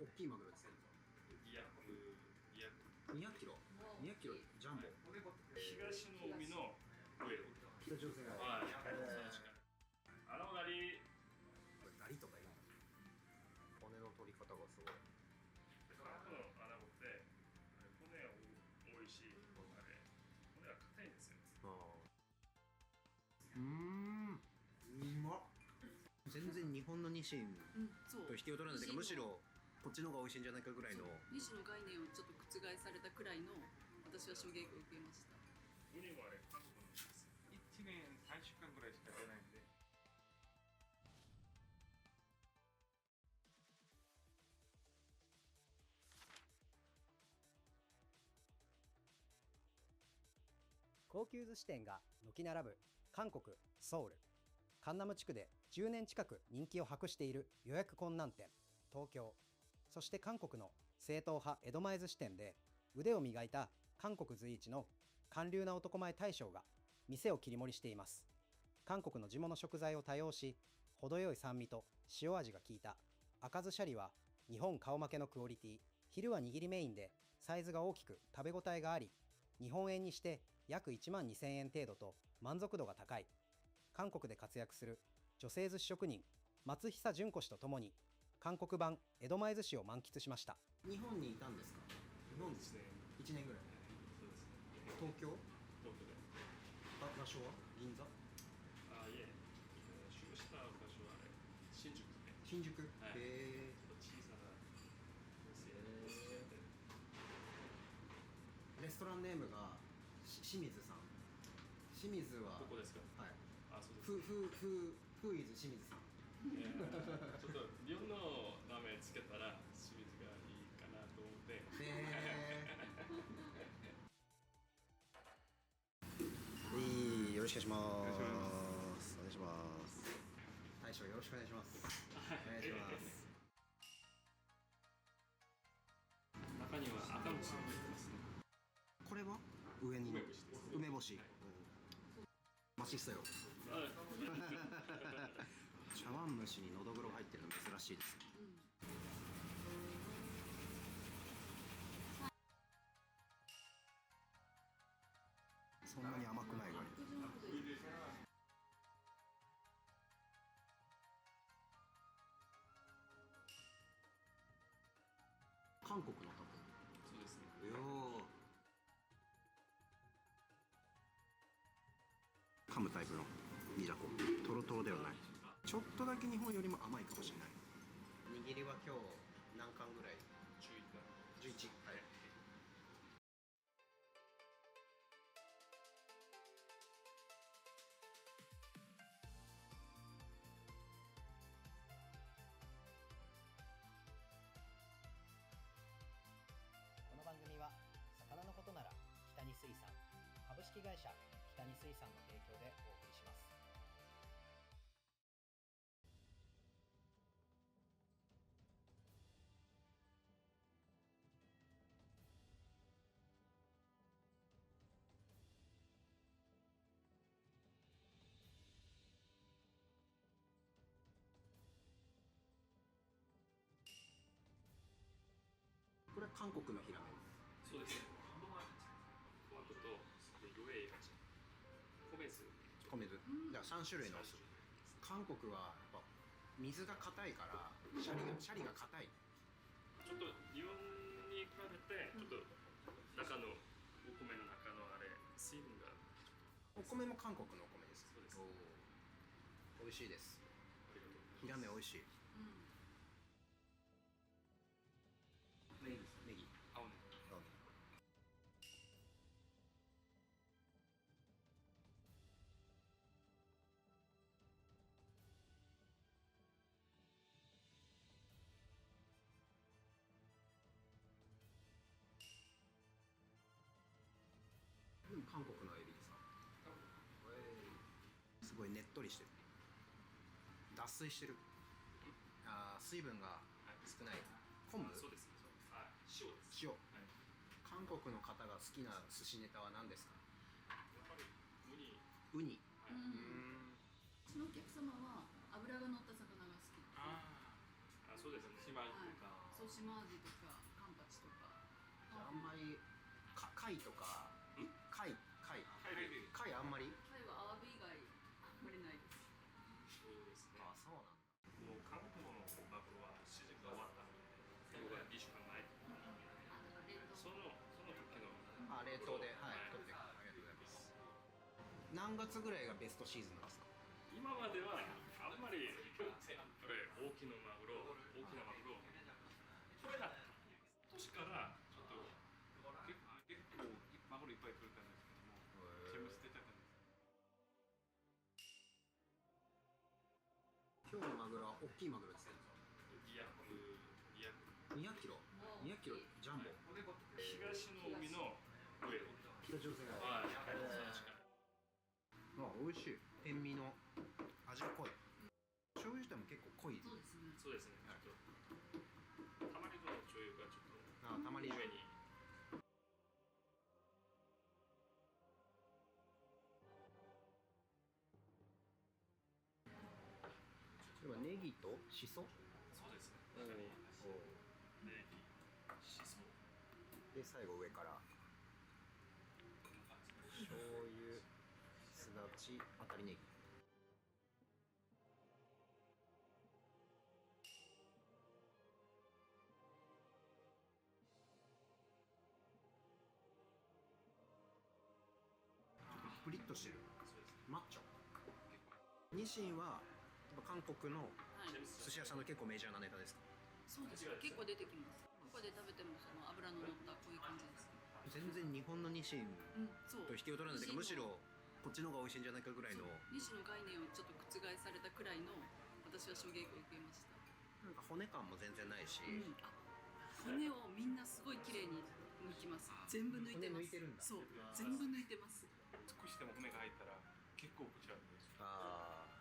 大きいマグロですね。200キロ200キロジャンボ。東の海の上。北朝鮮がはい。ガリ。これガリとかいう骨の取り方がすごい。韓国のアナゴって骨が多いし、骨が硬いんですよ。うまっ。全然日本のニシンと引きを取らないというか、むしろこっちの方が美味しいんじゃないかぐらいの。ニシンの概念をちょっと覆されたくらいの私は衝撃を受けました。ウニも韓国のです。1年3週間ぐらいしか出ないんで。高級寿司店が軒並ぶ韓国ソウル江南地区で10年近く人気を博している予約困難店東京、そして韓国の正統派江戸前寿司店で腕を磨いた韓国随一の韓流な男前大将が店を切り盛りしています。韓国の地物食材を多用し、程よい酸味と塩味が効いた赤酢シャリは日本顔負けのクオリティ。昼は握りメインでサイズが大きく食べ応えがあり、日本円にして約1万2000円程度と満足度が高い。韓国で活躍する女性寿司職人松久准子氏と共に韓国版江戸前寿司を満喫しました。日本にいたんですか？日本ですね。1年ぐらい。そうですね。東京？東京で。場所は銀座？いえ、就した場所は新宿ですね。新宿？はい。小さなレストランネームが清水さん。清水はここですか？はい。そうです。フーイズ清水さん。ちょっと日本の名前つけたら清水がいいかなと思って。よろしくお願いします。お願いします。大将よろしくお願いします。お願いします。中には赤虫が入ってますね。これは上に梅干しです。梅干し。マシっすよ。茶碗蒸しにのどぐろ入ってるの珍しいです。そんなに甘くないガリ。韓国のタコ。そうですね。噛むタイプの煮だこ。トロトロではない。ちょっとだけ日本よりも甘いかもしれない。握りは今日何貫ぐらい？11。はい。この番組は魚のことならキタニ水産、株式会社キタニ水産の提供でお送りします。これは韓国のヒラメ。そうですね。トマトと魚が米酢。じゃあ3種類のお酢。韓国はやっぱ水が硬いからシャリが硬い。ちょっと日本に比べてちょっと中のお米の中の水分が。お米も韓国のお米です。そうです。美味しいです。ヒラメ美味しい。ネギ。青ネギ。でも韓国のエビさ。すごいねっとりしてる。脱水してる。水分が少ない。昆布？そうです。塩です。塩。韓国の方が好きな寿司ネタは何ですか？やっぱりウニ。そのお客様は脂が乗った魚が好き。そうですね。そう、島味とかカンパチとか。あんまり貝とか貝あんまり。タイはアワビ以外あんまりないです。そうですね。あ、そうなんだ。もう韓国のマグロはシーズンが終わったので、それが2週間前。その時のあ、冷凍で、はい、取ってありがとうございます。何月ぐらいがベストシーズンなんですか？今まではあんまりこれ大きなマグロ取れなかった。年からちょっと結構マグロいっぱい取れたんですけども、全部捨てちゃったんです。今日のマグロは大きいマグロですね。200キロジャンボ。東の海の上。北朝鮮が。はい。あ、美味しい。塩味の味が濃い。醤油自体も結構濃い。そうですね。そうですね。ちょっとたまりの醤油がちょっとあ、たまり上に。これはネギとシソ。そうですね。中にネギ、シソ。で最後上から醤油、すだち、あたりネギ。プリッとしてる。マッチョ。ニシンは韓国のはい。寿司屋さんの結構メジャーなネタですか？そうです。結構出てきます。ここで食べてもその油の乗ったこういう感じです。全然日本のニシンそう。と引きを取らないというか、むしろこっちの方が美味しいんじゃないかぐらいの。西の概念をちょっと覆されたくらいの私は衝撃を受けました。なんか骨感も全然ないし、骨をみんなすごい綺麗に抜きます。全部抜いてます。骨抜いてるんだ。そう、全部抜いてます。少しでも骨が入ったら結構こちらです。ああ。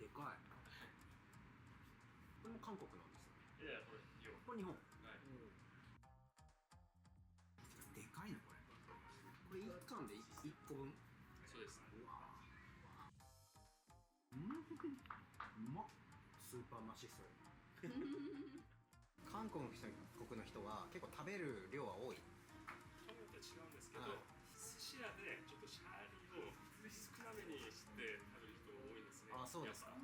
でかい。これも韓国なんですよ。いや、これよ。これ日本。はい。でかいなこれ。これ一貫で一個分。そうですね。うわ。うまっ。スーパーマシソイ。韓国の人は結構食べる量は多い。人によって違うんですけど、はい寿司屋でちょっとシャリを少なめにして食べる人多いですね。あ、そうですか。やっ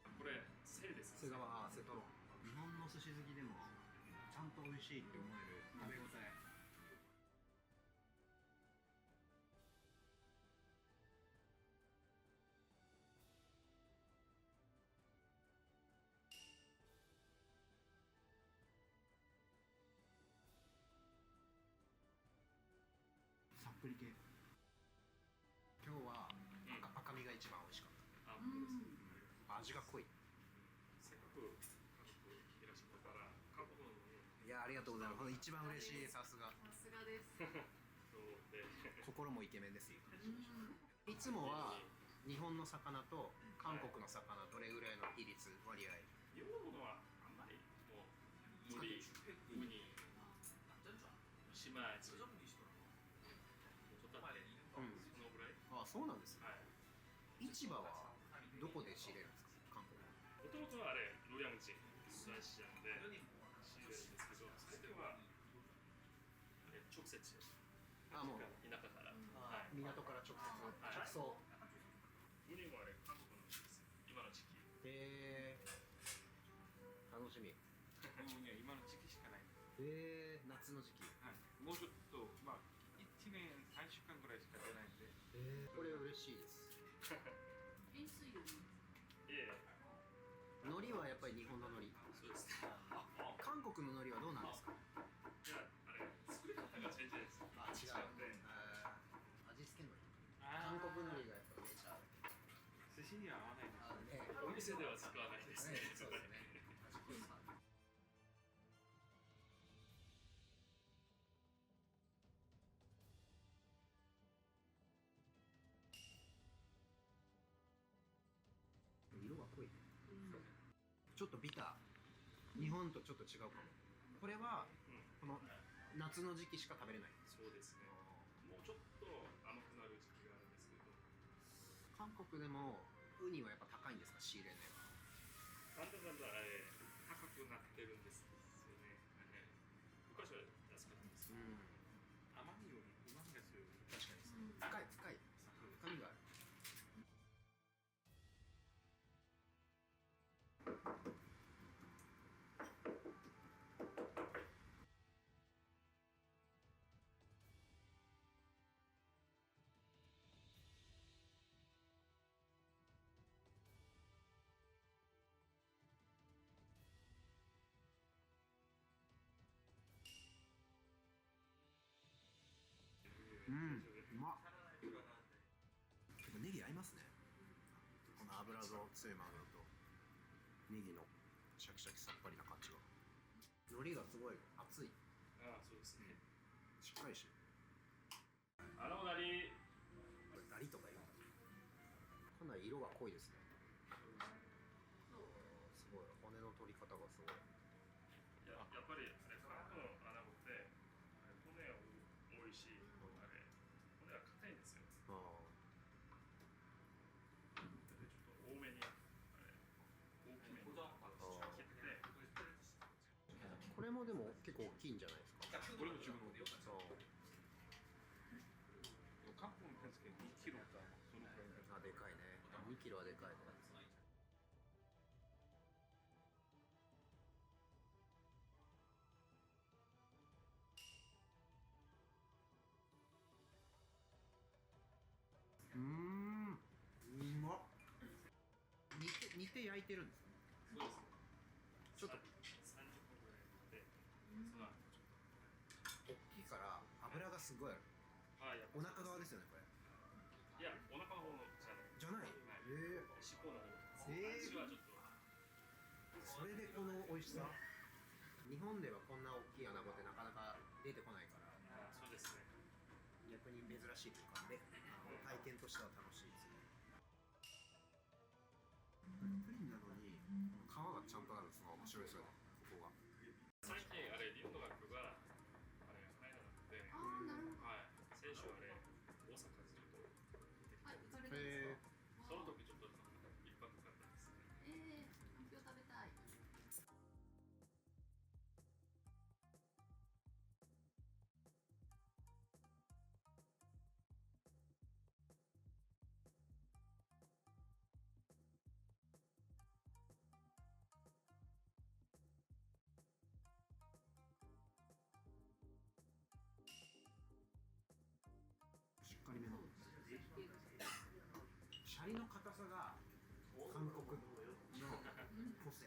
ぱこれセイです。瀬川、瀬戸ロ。日本の寿司好きでもちゃんと美味しいって思える食べ応え。さっぷり系。今日は赤身が一番美味しかった。あ、本当ですね。味が濃い。せっかく韓国いらっしゃったから韓国のいや、ありがとうございます。一番嬉しい。さすが。さすがです。そうで心もイケメンですよ。いつもは日本の魚と韓国の魚どれぐらいの比率割合？日本のものはあんまりもうウニ、島やつ、ホタテ、そのぐらい。あ、そうなんですね。はい。市場はどこで仕入れるんですか？韓国。もともとはあれロリャンジン、スライシャンで仕入れるんですけど、最近は直接あ、もう田舎から。はい。港から直送。ウニもあれ韓国のです。今の時期。楽しみ。もうね、今の時期しかない。夏の時期。はい。もうちょっと、まあ、1年3週間ぐらいしか出ないんで。これ嬉しいです。塩水よりいえ、海苔はやっぱり日本の海苔。そうですね。韓国の海苔はどうなんですか？いや、作り方が全然です。あ、違う。で、味付け海苔。あ韓国海苔がやっぱメジャー。寿司には合わないです。あね。お店では使わないですね。そうですね。味濃いさ。色が濃いね。ちょっとビター。日本とちょっと違うかも。これはこの夏の時期しか食べれない。そうですね。もうちょっと甘くなる時期があるんですけど、韓国でもウニはやっぱ高いんですか、仕入れ値は。だんだん高くなってるんですよね。昔は安かったんですよ。甘みよりうまみが強い。確かに深い深みがある。うまっ。結構ネギ合いますね。この油の強いマグロとネギのシャキシャキさっぱりな感じが。海苔がすごい厚い。ああ、そうですね。しっかりしてる。あのなり、これダリとか言う。かなり色が濃いですね。すごい骨の取り方がすごい。やっぱり韓国のアナゴって骨が多いし、骨が硬いんですよ。ちょっと多めに大きめに切って、これもでも結構大きいんじゃないですか。これも自分のでよ。韓国のですけど2キロかそのくらいです。あ、でかいね。2キロはでかいね。うまっ。煮て焼いてるんですか？そうですね。ちょっと30分ぐらいで、その後ちょっ大きいから油がすごいある。と、やっぱお腹側ですよね、これ。いや、お腹の方のじゃない。じゃない。尻尾の方。えー味はちょっと。それでこの美味しさ。日本ではこんな大きいアナゴってなかなか出てこないから、そうですね。逆に珍しいというか、体験としては楽しいですね。プリンなのに皮がちゃんとあるのが面白いですよね、ここが。最近留学が入らなくて、先週大阪ずっとはい行かれたんですか？その時ちょっと一泊かかったんですね。かんぴょう食べたい。しっかりめのシャリの硬さが韓国の個性。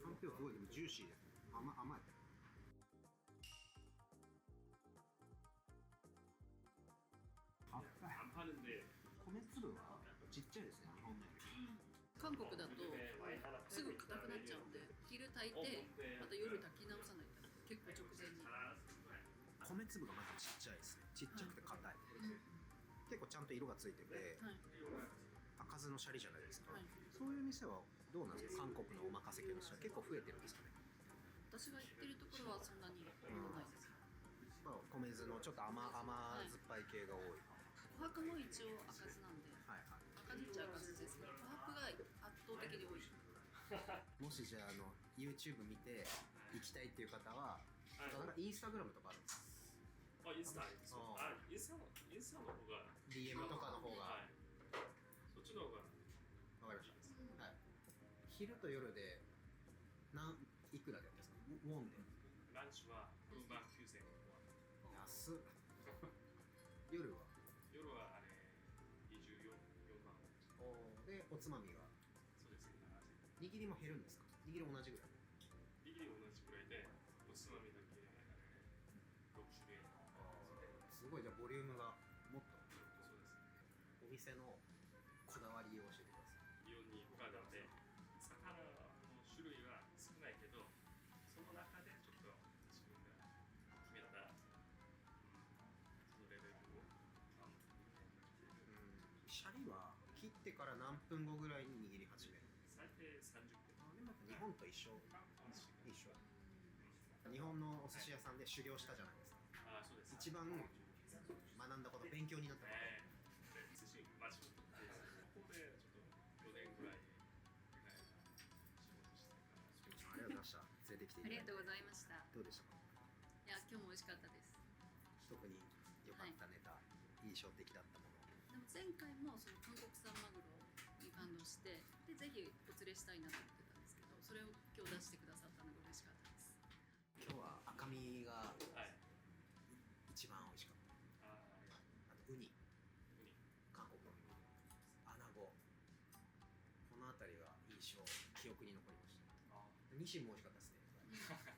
かんぴょうすごいでもジューシーです。甘い。あったい。 하는데 米粒はちっちゃいですね、日本のより。韓国だとすぐ硬くなっちゃうんで、昼炊いてまた夜炊き直さないと結構直前に。米粒がまずちっちゃいですね。ちっちゃくて硬い。結構ちゃんと色がついてて、はい赤酢のシャリじゃないですか。はい、そういう店はどうなんですか？韓国のおまかせ系の人は結構増えてるんですかね。私が行ってるところはそんなに多ないです。まあ、米酢のちょっと甘酸っぱい系が多い。琥珀も一応赤酢なんで、はいはい。赤酢っちゃ赤酢ですけど、琥珀が圧倒的に多い。もしじゃあYouTube 見て行きたいっていう方は、なんかインスタグラムとかあるんですか？インスタありますよ。インスタの方が DM とかの方が。そっちの方がわかりました。はい。昼と夜でいくらでやってるんですか？ウォンで。ランチは29,000円。安っ。夜は夜は24。おつまみがそうですね。握りも減るんですか？握り同じぐらい？握り同じくらいで、おつまみだけ6種類。すごい、じゃあボリュームがもっとそうですね。お店のこだわりを教えてください。イオンに他なんで、魚の種類は少ないけど、その中でちょっと自分が決めた、そのレベルをシャリは切ってから何分後ぐらいに握り始める？最低30分。でも日本と一緒。一緒。日本のお寿司屋さんで修行したじゃないですか。ああ、そうです。一番学んだこと、勉強になったこと。寿司マジでここでちょっと4年ぐらい仕事してから。ありがとうございました。連れてきていただいて。ありがとうございました。どうでしたか？いや、今日も美味しかったです。特に良かったネタ、印象的だったもの。でも前回もその韓国産マグロに感動して、でぜひお連れしたいなと思ってたんですけど、それを今日出してくださったのが嬉しかったです。今日は赤身がはい。一番美味しかった。ああとウニ、ウニ。韓国のアナゴ、この辺りが印象、記憶に残りました。ニシンも美味しかったですね。